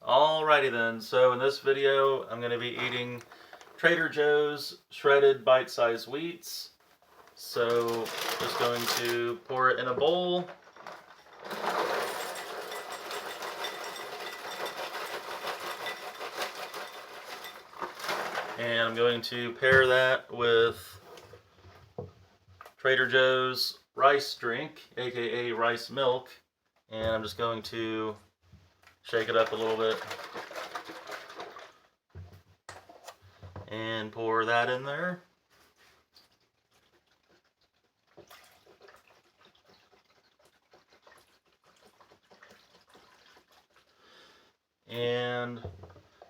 Alrighty then, so in this video I'm going to be eating Trader Joe's shredded bite-sized wheats. So just going to pour it in a bowl. And I'm going to pair that with Trader Joe's rice drink, aka rice milk. And I'm just going to shake it up a little bit and pour that in there. And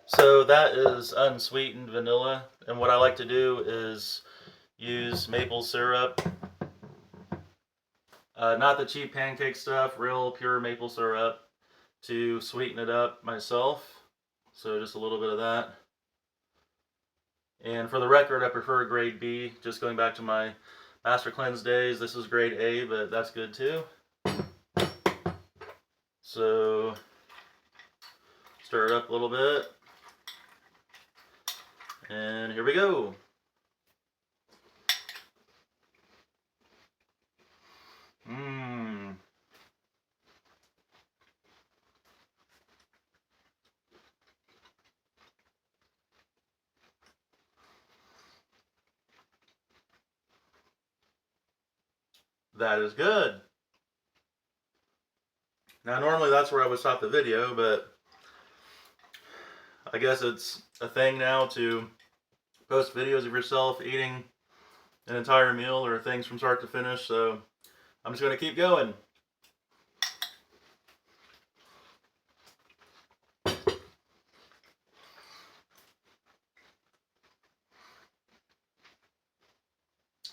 so that is unsweetened vanilla, and what I like to do is use maple syrup, not the cheap pancake stuff, real pure maple syrup, to sweeten it up myself. So just a little bit of that. And for the record, I prefer grade B. Just going back to my Master Cleanse days, this is grade A, but that's good too. So stir it up a little bit. And here we go. That is good. Now normally that's where I would stop the video, but I guess it's a thing now to post videos of yourself eating an entire meal or things from start to finish, so I'm just going to keep going.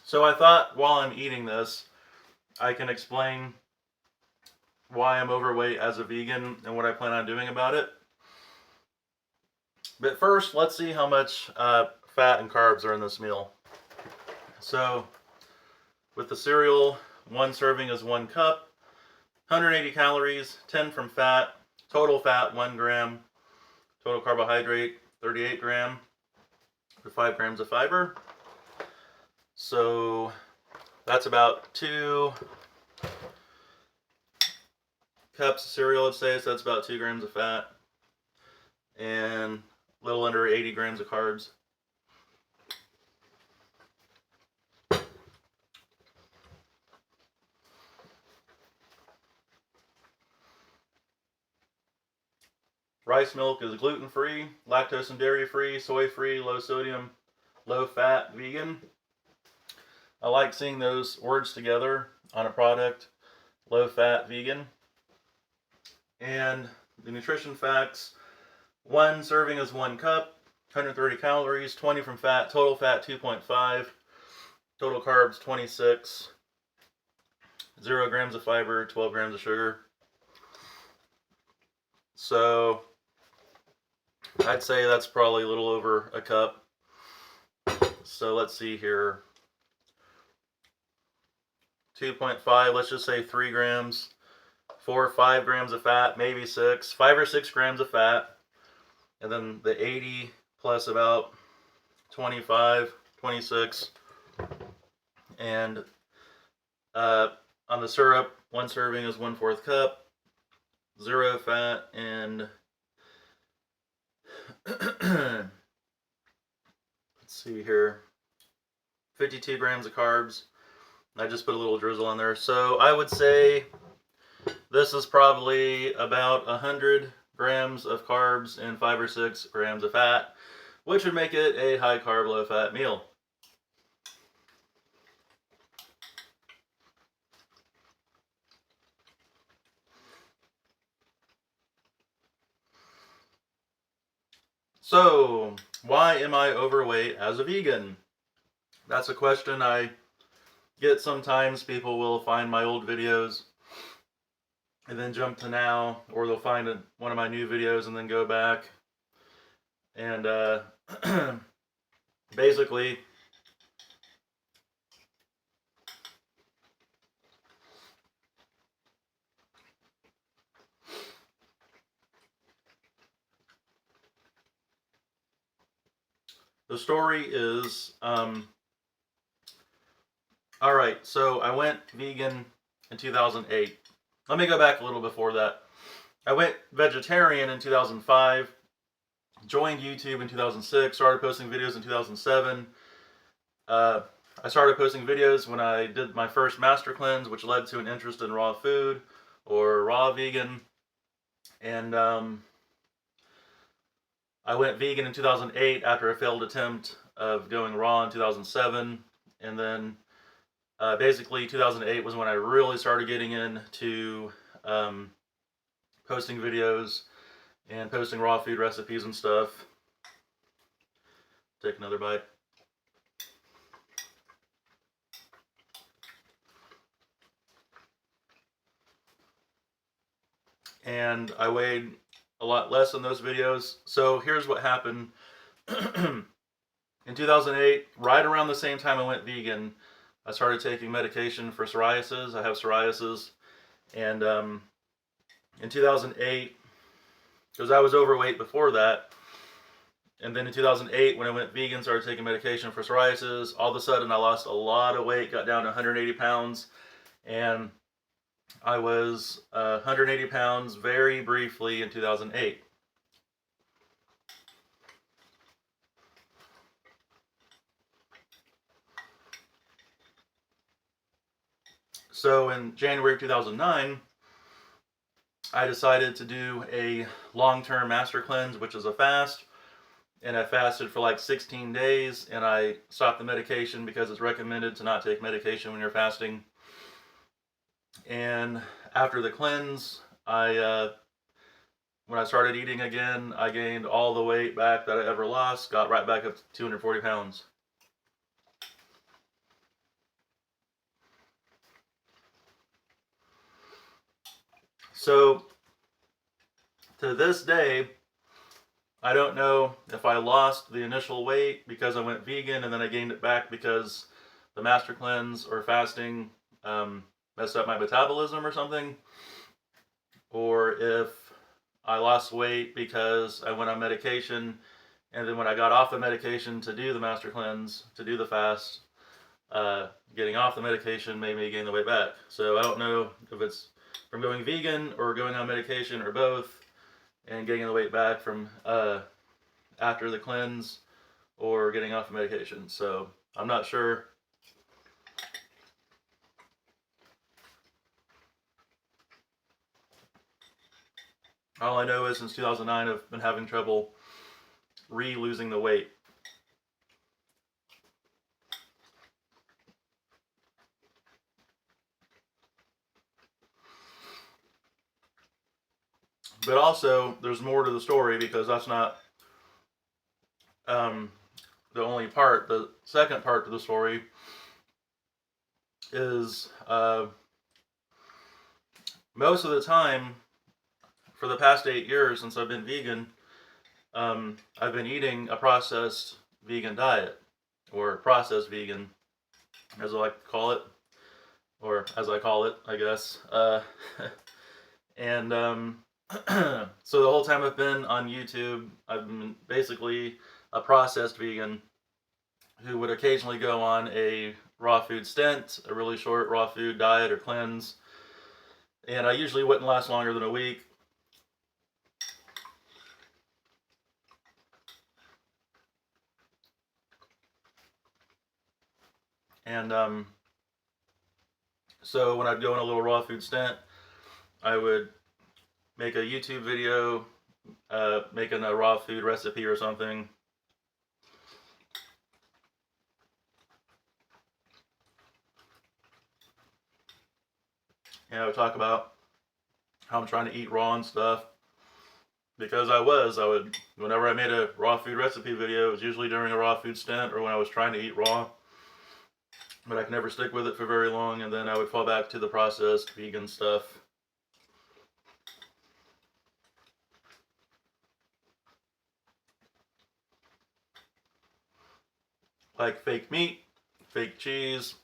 So I thought while I'm eating this, I can explain why I'm overweight as a vegan and what I plan on doing about it. But first, let's see how much fat and carbs are in this meal. So with the cereal, one serving is 1 cup, 180 calories, 10 from fat, total fat 1 gram, total carbohydrate 38 gram, for 5 grams of fiber. So that's about 2 cups of cereal, let's say, so that's about 2 grams of fat and a little under 80 grams of carbs. Rice milk is gluten-free, lactose and dairy-free, soy-free, low sodium, low fat, vegan. I like seeing those words together on a product, low fat, vegan. And the nutrition facts, one serving is 1 cup, 130 calories, 20 from fat, total fat 2.5, total carbs 26, 0 grams of fiber, 12 grams of sugar. So I'd say that's probably a little over a cup. So let's see here. 2.5, let's just say 3 grams, 4 or 5 grams of fat, maybe 6, 5 or 6 grams of fat, and then the 80 plus about 25, 26, and on the syrup, 1 serving is 1/4 cup, 0 fat, and let's see here, 52 grams of carbs. I just put a little drizzle on there. So I would say this is probably about 100 grams of carbs and 5 or 6 grams of fat, which would make it a high carb, low fat meal. So, why am I overweight as a vegan? That's a question I get sometimes. People will find my old videos and then jump to now, or they'll find one of my new videos and then go back. And basically, The story is, all right, so I went vegan in 2008. Let me go back a little before that. I went vegetarian in 2005, joined YouTube in 2006, started posting videos in 2007. I started posting videos when I did my first master cleanse, which led to an interest in raw food or raw vegan. And I went vegan in 2008 after a failed attempt of going raw in 2007. And then basically 2008 was when I really started getting into posting videos and posting raw food recipes and stuff. Take another bite. And I weighed a lot less in those videos. So here's what happened. In 2008, right around the same time I went vegan, I started taking medication for psoriasis. I have psoriasis. And in 2008, because I was overweight before that, and then in 2008, when I went vegan, started taking medication for psoriasis, all of a sudden I lost a lot of weight, got down to 180 pounds, and I was 180 pounds very briefly in 2008. So in January of 2009, I decided to do a long-term master cleanse, which is a fast. And I fasted for like 16 days, and I stopped the medication because it's recommended to not take medication when you're fasting. And after the cleanse, when I started eating again, I gained all the weight back that I ever lost, got right back up to 240 pounds. So to this day, I don't know if I lost the initial weight because I went vegan and then I gained it back because the master cleanse or fasting messed up my metabolism or something, or if I lost weight because I went on medication and then when I got off the medication to do the master cleanse, to do the fast, getting off the medication made me gain the weight back. So I don't know if it's from going vegan or going on medication or both and getting the weight back from after the cleanse or getting off the medication. So I'm not sure. All I know is since 2009 I've been having trouble losing the weight. But also, there's more to the story because that's not the only part. The second part to the story is most of the time, for the past 8 years since I've been vegan, I've been eating a processed vegan diet, or processed vegan, as I like to call it, or as I call it, I guess. And so the whole time I've been on YouTube, I've been basically a processed vegan who would occasionally go on a raw food stint, a really short raw food diet or cleanse. And I usually wouldn't last longer than a week. And so when I'd go on a little raw food stint, I would make a YouTube video making a raw food recipe or something. And I would talk about how I'm trying to eat raw and stuff. Because I would, whenever I made a raw food recipe video, it was usually during a raw food stint or when I was trying to eat raw. But I could never stick with it for very long, and then I would fall back to the processed vegan stuff. Like fake meat, fake cheese,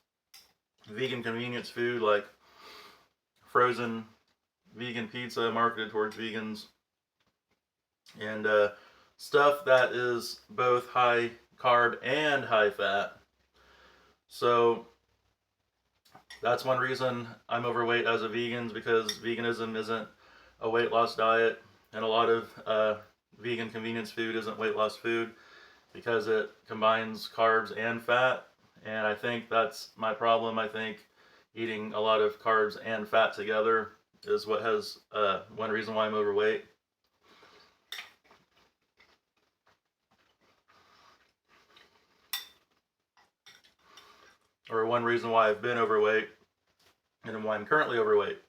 vegan convenience food like frozen vegan pizza marketed towards vegans, and stuff that is both high carb and high fat. So that's one reason I'm overweight as a vegan, because veganism isn't a weight loss diet, and a lot of vegan convenience food isn't weight loss food because it combines carbs and fat. And I think that's my problem. I think eating a lot of carbs and fat together is what has one reason why I'm overweight. Or one reason why I've been overweight and why I'm currently overweight.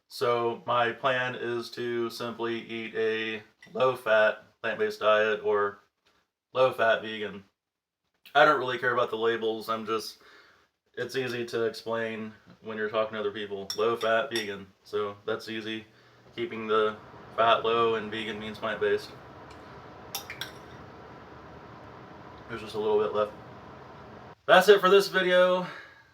So my plan is to simply eat a low-fat plant-based diet or low-fat vegan. I don't really care about the labels. It's easy to explain when you're talking to other people. Low-fat vegan. So that's easy. Keeping the fat low, and vegan means plant-based. There's just a little bit left. That's it for this video.